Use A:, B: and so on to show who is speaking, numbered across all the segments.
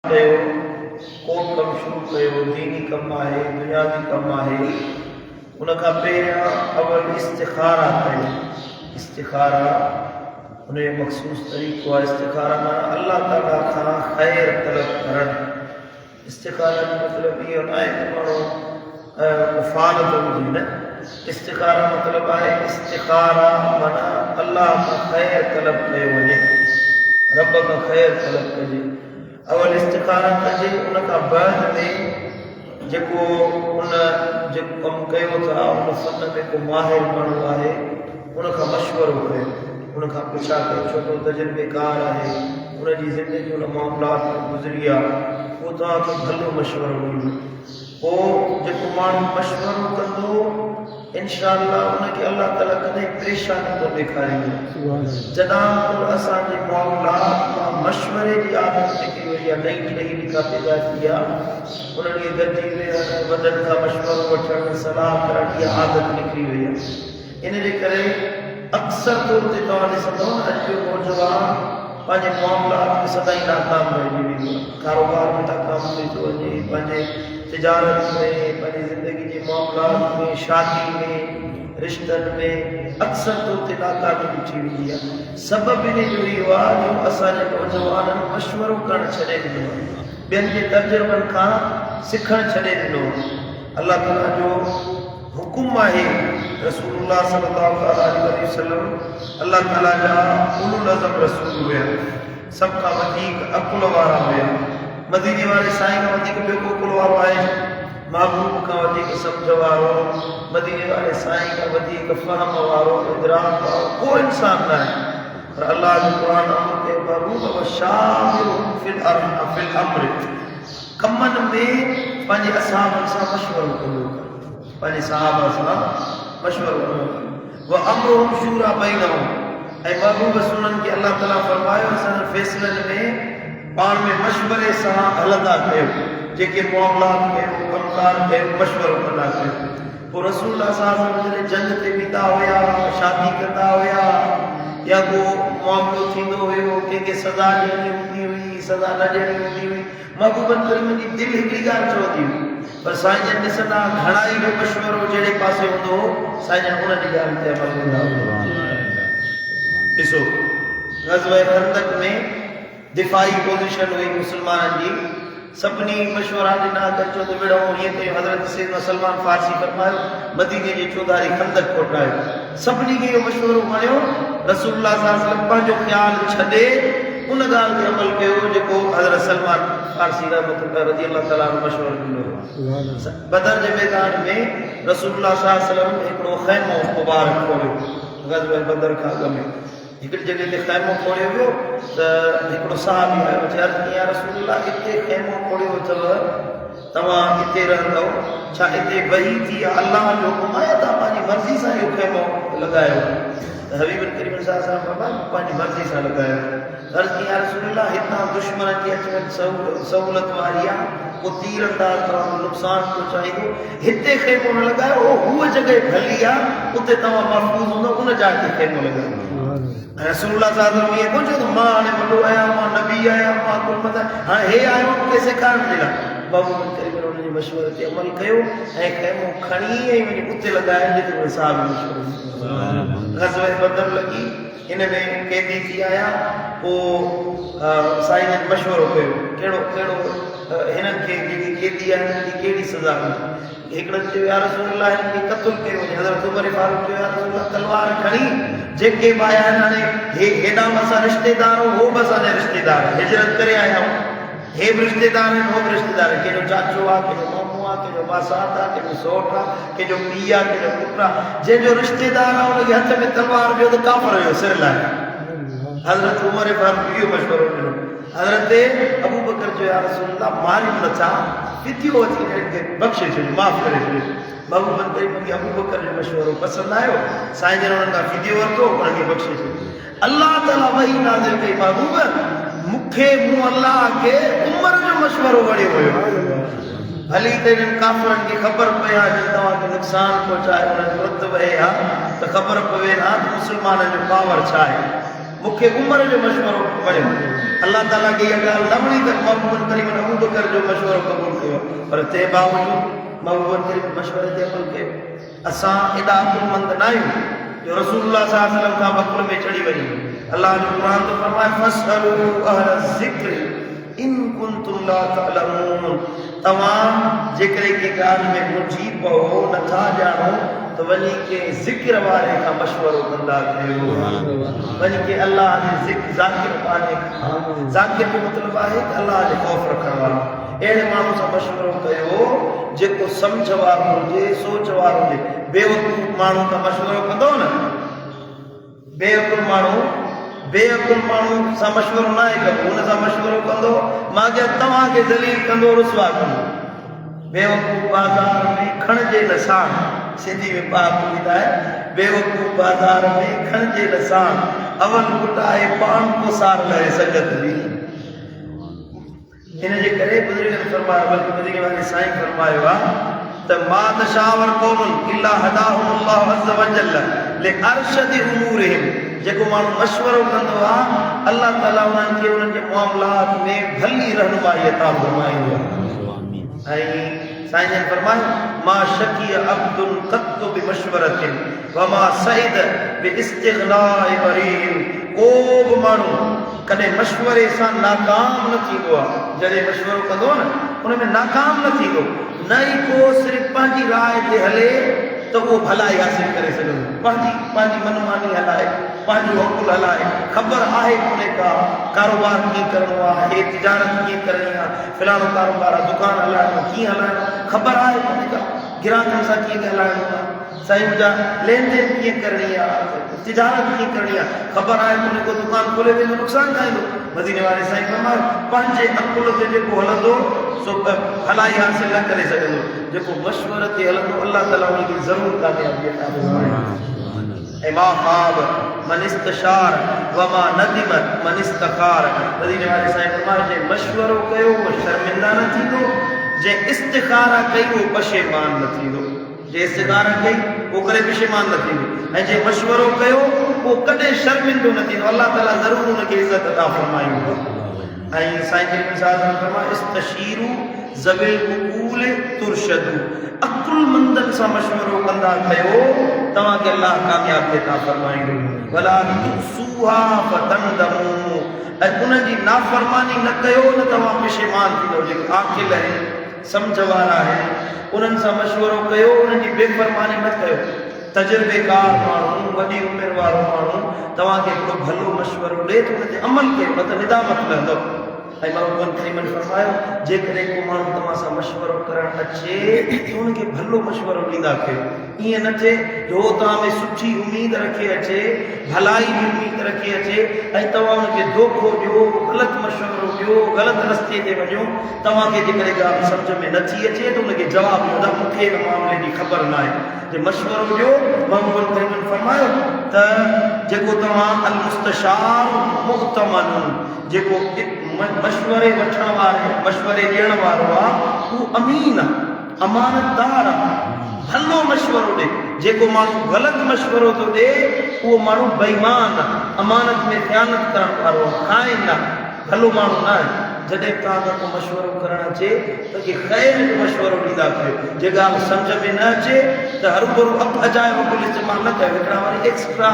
A: को कम शुरू कयो दीनी कम आहे दुनियावी कम आहे उनखां पहिरियां अवल इस्तिखारा कयो। इस्तिखारा उन जो मखसूस तरीक़ो आहे। इस्तिखारा माना अल्लाह ताला खां ख़ैर तलब करणु। इस्तिखारा जो मतिलबु इहो न आहे त माण्हू मुफ़ालत हुजे न। इस्तिखारा मतिलबु आहे इस्तिखारा माना अल्लाह खां ख़ैर तलब कयो वञे, रब खां ख़ैर तलब कजे। अवल इस्तिखारा कजे, उन खां बाद में जेको उन जेको कमु कयो था उन फन में को माहिर माण्हू आहे उन खां मशवरो कयो, उन खां पुछा कयो छो त तजुर्बेकार आहे, उन जी ज़िंदगी उन मामलात में गुज़री आहे, उहो तव्हांखे भलो मशवरो ॾींदो। पोइ जेको माण्हू मशवरो कंदो इंशाअल्लाह उनखे अल्लाह ताला कॾहिं परेशानी न ॾेखारींदो। जॾहिं असांजे मामलात मां मशवरे जी आदत निकिरी वई आहे, नई नई जेका पैदा थी आहे उन्हनि खे गॾिजी वेहण, वॾनि खां मशवरो वठणु, सलाह करण जी आदत निकिरी वई आहे। इन जे करे अक्सर तौर ते तव्हां ॾिसंदव अॼु जो नौजवान पंहिंजे मामलात में सदाईं नाकाम रहिजी वेंदो आहे। कारोबार में नाकाम थी थो वञे, पंहिंजे तिजारत में, पंहिंजी ज़िंदगी जे मामलात में, शादी में, रिश्तनि में अक्सर तौर ते नाकामी ॾिठी वेंदी आहे। सबबु इन जो इहो आहे जो असांजे नौजवाननि मशवरो करणु छॾे ॾिनो आहे, ॿियनि जे तजुर्बनि खां सिखणु छॾे ॾिनो आहे। अल्लाह ताला जो हुकुम आहे, रसूलुल्लाह सल्लल्लाहु अलैहि वसल्लम अल्लाह ताला जा उलुल अज़म रसूल हुया, सभ खां वधीक अकुल वारा हुया। मदीने वारे साईं खां वधीक ॿियो को अकुल वारो आहे? महबूब खां वधीक सम्झ वारो, मदीने वारे साईं खां वधीक फ़हम वारो, इदराक वारो को इंसान न आहे। पर अल्लाह जो क़ुरान अमर महबूब वशाविरहुम फिल अम्र, कमनि में पंहिंजे असहाबनि सां मशवरो कयो, पंहिंजे सहाबा सां मशवरो कयो। व अम्रुहुम शूरा बैनहुम, ऐं महबूब सुननि खे अल्लाह ताला फरमायो असांजे फ़ैसिलनि में पाण में मशवरे सां हलंदा कयो, जेके मामलात कयो, कमकार कयो, मशवरो कंदा कयो। पोइ रसूलुल्लाह साहब जॾहिं जंग ते वेंदा हुया, शादी कंदा हुया या को मामिलो थींदो हुयो, कंहिंखे सज़ा ॾियणी हूंदी हुई, सज़ा न ॾियणी हूंदी हुई, महबूबनि करीम जी दिलि हिकिड़ी ॻाल्हि चवंदी हुई, पर साईं जन ॾिसंदा घणाई जो मशवरो जहिड़े पासे हूंदो हो साईं जन उन जी ॻाल्हि ते अमल कंदा हुआ। ॾिसो ग़ज़वे खंदक में दिफ़ाई पोज़ीशन हुई मुस्लमाननि जी, सभिनी मशवरा ॾिना त चो त विढ़ो हीअं कयो। हज़रत सैयदना सलमान फारसी फरमायो मदीने जी चौधारी खंदक कोठायो, सभिनी खे इहो मशवरो वणियो। रसूलुल्लाह सल्लल्लाहु अलैहि वसल्लम पंहिंजो ख़्यालु छॾे उन ॻाल्हि ते अमल कयो जेको हज़रत सलमान फारसी रज़ी अल्लाह ताला जो मशवरो ॾिनो। बदर जे मैदान में रसूलुल्लाह सल्लल्लाहु अलैहि वसल्लम हिकिड़ो ख़ैमो मुबारक खोलियो, ग़ज़वे बदर खां अॻु में हिकिड़ी जॻह ते ख़ैमो खोलियो वियो त हिकिड़ो साहबी आयो, चयो या रसूलुल्लाह हिते ख़ैमो खोलियो अथव, तव्हां हिते रहंदव, छा हिते वही थी अल्लाह जो हुकुम आहे, तव्हां पंहिंजी मर्ज़ी सां इहो ख़ैमो लॻायो? त हबीब करीम सल्लल्लाहु अलैहि वसल्लम पंहिंजी मर्ज़ी सां लॻायो। अर्ज़ कई या रसूलुल्लाह हितां दुश्मन जी अचवञु सहूलत वारी आहे, को तीर अंदाज़ तव्हांजो नुक़सानु पहुचाईंदो, हिते ख़ैमो न लॻायो, उहा जॻह भली आहे उते तव्हां महफ़ूज़ हूंदो, उन जाइ ते ख़ैमो लॻायो। रसूलुल्लाह सल्लल्लाहु अलैहि वसल्लम इएं कोन चयो त मां हाणे वॾो आहियां, मां नबी आहियां, मां कुल मत हाणे हे आहियो मूंखे सेखारण जे लाइ। महबूब करीम उन जे मशवरे ते अमल कयो ऐं ख़ैमो खणी ऐं वञी उते लॻायो जिते साहब मशवरो। ग़ज़वे बदर लॻी, हिन में क़ैदी थी आया, पोइ साईं जन मशवरो कयो कहिड़ो कहिड़ो हिननि खे जेकी क़ैदी आहे हिननि जी कहिड़ी सज़ा मिले। हिकिड़नि चयो या रसूलुल्लाह हिननि खे क़त्ल कयो वञे। हज़रत उमर फारूक चयो या रसूलुल्लाह तलवार खणी जेके बि आया आहिनि हाणे हेॾा बि असां रिश्तेदार हो बि असांजा रिश्तेदार, हिजरत करे आया आहियूं, हे बि रिश्तेदार आहिनि, हो बि रिश्तेदार आहिनि, कंहिंजो चाचो आहे, कंहिंजो मामो आहे, कंहिंजो मासात आहे, कंहिंजो सौट आहे, कंहिंजो पीउ आहे, कंहिंजो पुटु आहे, जंहिंजो रिश्तेदार आहे हुनखे हथ में तलवार ॾियो त काफ़िर हुयो सिर लाइ। हज़रत उमर फारूक इहो मशवरो ॾिनो। हज़रत अबू बकर जो या रसूलुल्लाह मारियो नथा, फिदियो अची खे बख़्शे छॾियो, माफ़ करे छॾियो। महबूब करीम खे अबू बकर जो मशवरो पसंदि आयो, साईं जन उन्हनि खां फिदियो वरितो, उन्हनि खे बख़्शे छॾियो। अल्लाह ताला वही नाज़िल कई महबूब मूंखे मूं अल्लाह खे उमर जो मशवरो वणियो हुयो, भली त हिननि काफ़िरनि खे ख़बर पए हा जो तव्हांखे नुक़सानु पहुचाए उन्हनि जो रत वहे हा त ख़बर पवे हा त मुस्लमाननि जो पावर छा आहे। मूंखे उम्र जो मशवरो वणियो। अल्लाह ताला खे इहा ॻाल्हि न वणी त महबूब करीम अबू बकर जो मशवरो क़बूल कयो, पर तंहिं बावजूद महबूब करीम मशवरे ते अमल कयो। असां एॾा अकुलमंद न आहियूं जो रसूलुल्लाह सल्लल्लाहु अलैहि वसल्लम खां बकुल में चढ़ी वञूं। अल्लाह जो क़ुरान तो फरमाए फसअलू अहल ज़िक्र इन कुंतुम ला तअलमून। तव्हां जेकॾहिं के ॻाल्हि में मुंझी पओ नथा ॼाणो तो वञी के ज़िक्र वारे खां मशवरो कंदा कयो। वञी के अल्लाह जे ज़िक्र ज़ाकिर वारे, ज़ाकिर जो मतिलबु आहे त अल्लाह जो ख़ौफ़ रखण वारो, अहिड़े माण्हू सां मशवरो कयो जेको सम्झ वारो हुजे, सोच वारो हुजे। बेवकूफ़ माण्हू खां मशवरो कंदो न, बेअकुल माण्हू सां मशवरो न आहे कबो, हुन सां मशवरो कंदो मां तव्हांखे ज़लील कंदो, रुसवा कंदो। बेवकूफ़ बाज़ार में खणिजे न साण, सिंधी में पाक ॿुधाए, बेवकूफ़ बाज़ार में खणिजे न साण, अवल पुटाए पान पोसार लाइ संगत बि। हिन जे करे बुज़ुर्गनि फरमायो, बल्कि बुज़ुर्ग वारे साईं फरमायो आहे त मा तशावर कौमुन इल्ला हदाहुमुल्लाहु अज़्ज़ व जल्ल लिअरशदि उमूरिहिम। जेको माण्हू मशवरो कंदो आहे अल्लाह ताला उन्हनि खे उन्हनि जे मामलात में भली रहनुमाई अता फरमाईंदो आहे। ऐं साईं जन फरमायो मा शकी अब्दुन क़त्तु बिमशवरतिन व मा सइद बिइस्तिग़नाइ बरीन। को बि माण्हू कॾहिं मशवरे सां नाकाम न थींदो आहे। जॾहिं मशवरो कंदो न उन में नाकाम न थींदो, न ई को सिर्फ़ु पंहिंजी राय ते हले त उहो भलाई हासिल करे सघंदो। पंहिंजी मनमानी हलाए, पंहिंजो अकुल हलाए, ख़बर आहे कोन्हे का कारोबार कीअं करिणो आहे, तिजारत कीअं करणी आहे, फलाणो कारोबार आहे, दुकानु हलाइणो कीअं हलाइणो, ख़बर आहे कोन्हे का ग्राहकनि सां कीअं ॻाल्हाइणो आहे, साईं जा लेन देन कीअं करणी आहे, तिजारत कीअं करणी आहे, ख़बर आहे कोन्हे को दुकानु खोले वेंदो नुक़सानु खाईंदो। मदीने वारे साईं फरमायो पंहिंजे अकुल ते जेको हलंदो सो भलाई हासिल न करे सघंदो, जेको मशवरे ते हलंदो अल्लाह ताला उनखे ज़रूरु कामयाबी अता फरमाए। ऐं मा ख़ाब मन इस्तशार व मा नदिम मन इस्तखार। मदीने वारे साईं फरमायो जंहिं मशवरो कयो उहो शर्मिंदा न थींदो, जंहिं इस्तिखारा कई उहो पशेमान न थींदो। जंहिं इस्तिखारा कई उहो करे पशेमान न थींदो, ऐं जंहिं मशवरो कयो उहो कॾहिं शर्मिंदो न थींदो। अल्लाह ताला ज़रूरु उनखे इज़त अता फरमाईंदो। ऐं साईं जन साधन फरमाए इस्तशीरू ज़विल उकूल तुरशदू। अकुलमंदनि सां मशवरो कंदा कयो तव्हांखे अल्लाह कामयाबी अता फरमाईंदो। वला तुसूहा फतंदमू। ऐं उनजी नाफ़रमानी न कयो न तव्हां पशेमान थींदो। जेके आकिल आहिनि, सम्झ वारा आहिनि, उन्हनि सां मशवरो कयो, उन्हनि जी बेफ़रमानी न कयो। तजुर्बेकार माण्हू, वॾी उमिरि वारो माण्हू तव्हांखे हिकिड़ो भलो मशवरो ॾिए त उन ते अमल कयो, न त निदामत लहंदो। ऐं महबूबन करीमन फरमायो जेकॾहिं को माण्हू तव्हां सां मशवरो करणु अचे त उनखे भलो मशवरो ॾींदा कयो। ईअं न थिए जो तव्हां में सुठी उमेद रखे अचे, भलाई जी उमेद रखे अचे ऐं तव्हां उनखे धोखो ॾियो, ग़लति मशवरो ॾियो, ग़लति रस्ते ते वञो। तव्हांखे जेकॾहिं ॻाल्हि सम्झ में नथी अचे त उनखे जवाबु ॾियो त मूंखे हिन मामले जी ख़बर न आहे। जे मशवरो ॾियो महबूबन करीमन फरमायो त जेको तव्हां अल मुस्तशार मुअतमन, जेको मशवरे वठण वारो, मशवरे ॾियण वारो आहे उहो अमीन आहे, अमानतदार आहे, भलो मशवरो ॾे। जेको माण्हू ग़लति मशवरो थो ॾे उहो माण्हू बेईमान आहे, अमानत में ख़यानत करण वारो आहे, खाइन आहे, भलो माण्हू न आहे। जॾहिं तव्हां को मशवरो करणु अचे त के ख़ैर जो मशवरो ॾींदा कयो। जे ॻाल्हि सम्झ में न अचे त हरू भरू अजायो अकुल इस्तेमालु न कयो। हिकिड़ा वरी एक्स्ट्रा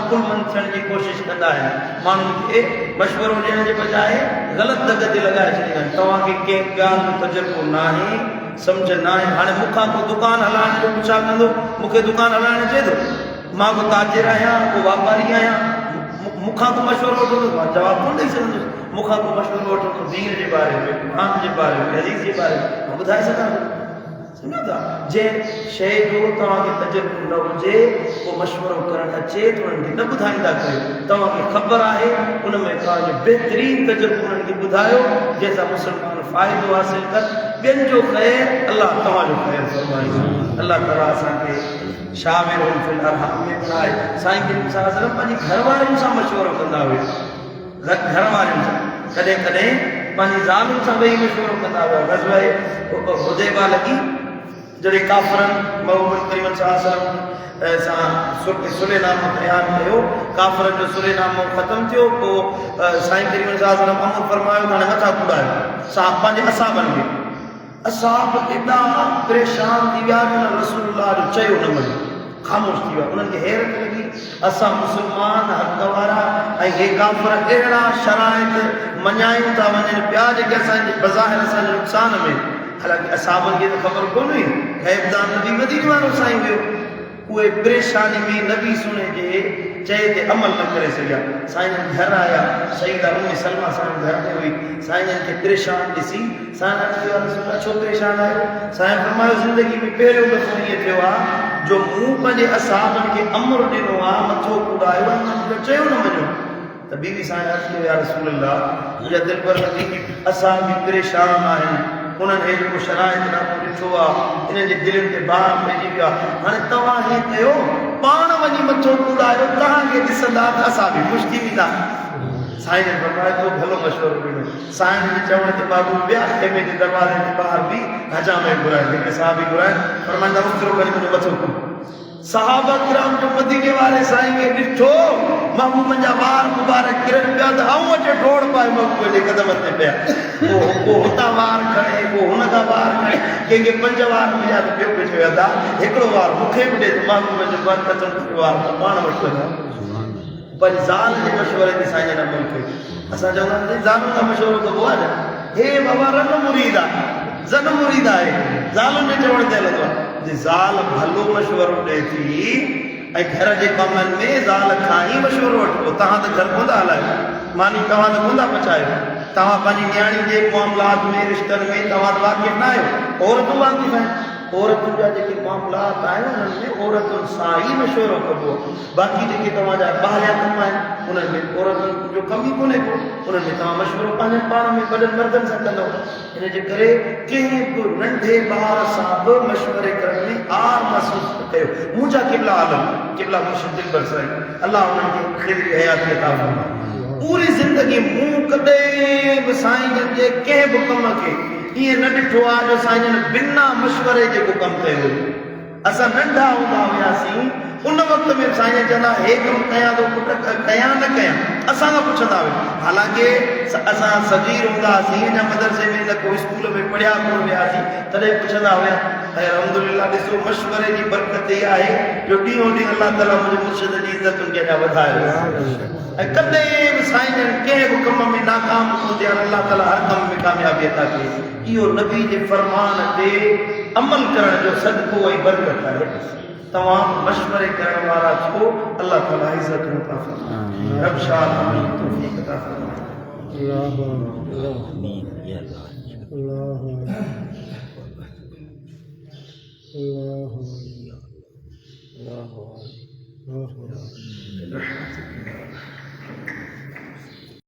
A: अकुलमंद थियण जी कोशिशि कंदा आहिनि, माण्हुनि खे मशवरो ॾियण जे बजाए ग़लति दग ते लॻाए छॾींदा आहिनि। तव्हांखे कंहिं ॻाल्हि जो तजुर्बो न आहे, सम्झ न आहे। हाणे मूंखां को दुकानु हलाइण जो छा कंदो, मूंखे दुकानु हलाइण अचे थो, मां को ताजिर आहियां, को वापारी आहियां, मूंखां को मशवरो वठंदो, मां जवाबु कोन ॾेई सघंदुसि। मूंखां को मशवरो वठंदो दीन जे बारे में, क़ुरान जे बारे में, हदीस जे बारे में, मां ॿुधाए सघां थो। सम्झो था, जंहिं शइ जो तव्हांखे तजुर्बो न हुजे को मशवरो करणु अचे त उन्हनि खे न ॿुधाईंदा कयो। तव्हांखे ख़बर आहे उन में तव्हांजो बहितरीनु तजुर्बो उन्हनि खे ॿुधायो जंहिंसां मुस्लमान फ़ाइदो हासिल कर। ॿियनि जो ख़ैर अल्लाह तव्हांजो ख़ैर फरमाईंदो। अल्लाह ताला असांखे शामिरुन फिल अरहाम में ॿुधाए। साईं करीम सल्लल्लाहु अलैहि वसल्लम पंहिंजी घरवारियुनि सां मशवरो कंदा हुआ, घरवारियुनि सां, कॾहिं कॾहिं पंहिंजी ज़ालुनि सां वेही मशवरो कंदा हुआ। ग़ज़वा हुदैबा लॻी जॾहिं काफ़िरनि महबूब करीम सल्लल्लाहु अलैहि वसल्लम सुलेनामो तयार कयो काफ़र जो सुलेनामो ख़त्म थियो पोइ साईं करीम सल्लल्लाहु अमर फरमायो हाणे मथा कुड़ायो साहब पंहिंजे असाबनि खे असाब एॾा परेशान थी विया जो रसूलुल्लाह जो चयो न मञो ख़ामोश थी विया उन्हनि खे हैरत लॻी असां मुस्लमान हक़ वारा ऐं हे काफ़र अहिड़ा शराइत मञायूं था वञनि पिया जेके असांजे बज़ाहिर असांजे नुक़सान में हालांकि असाबनि खे त ख़बर कोन हुई ग़ैबदान नबी मदीने वारो साईं वियो उहे परेशानी में नबी सुने जे चए ते अमल न करे सघिया साईं घर आया सईदा उम्मे सलमा साईं घर में हुई साईं खे परेशान ॾिसी साईं चयो रसूल छो परेशान आहियो साईं फरमायो ज़िंदगी में पहिरियों दफ़ो ईअं थियो आहे जो मूं पंहिंजे असाबनि खे अमर ॾिनो आहे मथो कुड़ायो आहे चयो न वञो त बीवी साईं अर्ज़ु कयो या रसूल अल्लाह मुंहिंजा दिलि पर लॻी असां बि परेशान आहियूं उन्हनि हे जेको शराइत नामो ॾिठो आहे इन्हनि जे दिलनि ते बार पइजी वियो आहे हाणे तव्हां हीअं कयो पाण वञी मथो कुड़ायो तव्हांखे ॾिसंदा त असां बि ख़ुशि थी वेंदा साईं ने फरमायो तो भलो मशवरो ॾिनो साईं जे चवण ते बाबू ॿिया खेमे जे दरवाज़े जे ॿाहिरि बि हजामे घुराए जेके साहबी घुराए फरमाईंदा उतरो करे मुंहिंजो मथो कुड़ सहाबा किराम जो मदीने वारे साईं खे ॾिठो महबूबनि जा वार मुबारक किरन पिया त आऊं अचे डोड़ पाए महबूब जे कदम ते पिया को हुतां वार खणे को हुन खां वार खणे कंहिंखे 5 वार मिलिया त ॿियो पियो चयो अदा हिकिड़ो वार मूंखे बि ॾे त महबूब जो बरकतुनि वार पाण वटि वञा पर ज़ाल जे मशवरे ते साईं जन अमल कयो असां चवंदा आहियूं ज़ालुनि खां मशवरो कबो आहे न हे बाबा रन मुरीद आहे ज़न मुरीद आहे ज़ालुनि जे चवण ते हलंदो आहे ज़ाल भलो मशवरो ॾे थी ऐं घर जे कमनि में ज़ाल खां ई मशवरो वठो तव्हां त घर कोन था हलायो मानी तव्हां त कोन था पचायो तव्हां पंहिंजी न्याणी जे मामलात में रिश्तनि में तव्हां त वाक़िफ़ न आहियो औरतूं वाक़िफ़ आहिनि औरतुनि जा जेके मामलात आहिनि उन्हनि में औरतुनि सां ई मशवरो कबो बाक़ी जेके तव्हांजा ॿाहिरियां कम आहिनि उन्हनि में औरतुनि जो कमु ई कोन्हे को उन्हनि में तव्हां मशवरो पंहिंजे पाण में वॾनि मर्दनि सां कंदव इन जे करे कंहिं बि नंढे ॿार सां बि मशवरे करण में आर महसूसु कयो मुंहिंजा क़िबला आलम क़िबला मुर्शिद दिलबर साईं अलाह उन्हनि खे ख़ैर हयाती अता फरमाए पूरी ज़िंदगी मूं कॾहिं बि साईं जन जे कंहिं बि कम खे ईअं न ॾिठो आहे जो साईं जन बिना मशवरे जेको कमु कयो असां नंढा हूंदा हुआसीं उन वक़्त में साईं चवंदा हे कमु कयां थो पुटु कयां न कयां असां खां पुछंदा हुआ हालांकि असां सगीर हूंदा हुआसीं या मदरसे में न को स्कूल में पढ़िया कोन वियासीं तॾहिं पुछंदा हुआ ऐं अल्हम्दुलिल्लाह ॾिसो मशवरे जी बरकत इहा आहे जो ॾींहों ॾींहुं अलाह ताला मुंहिंजे मुर्शिद जी इज़तुनि खे अञा वधायो ऐं कॾहिं बि साईं जन कंहिं बि कम में नाकाम कोन थिया अलाह ताला हर कम में कामयाबी अता कई इहो नबी जे फरमान ते अमल करण जो सदको ऐं बरकत आहे तव्हां मशवरे करण वारा छो अलाह ताला इज़त अता फरमाए रब शाह अमल तौफीक अता फरमाए अल्लाह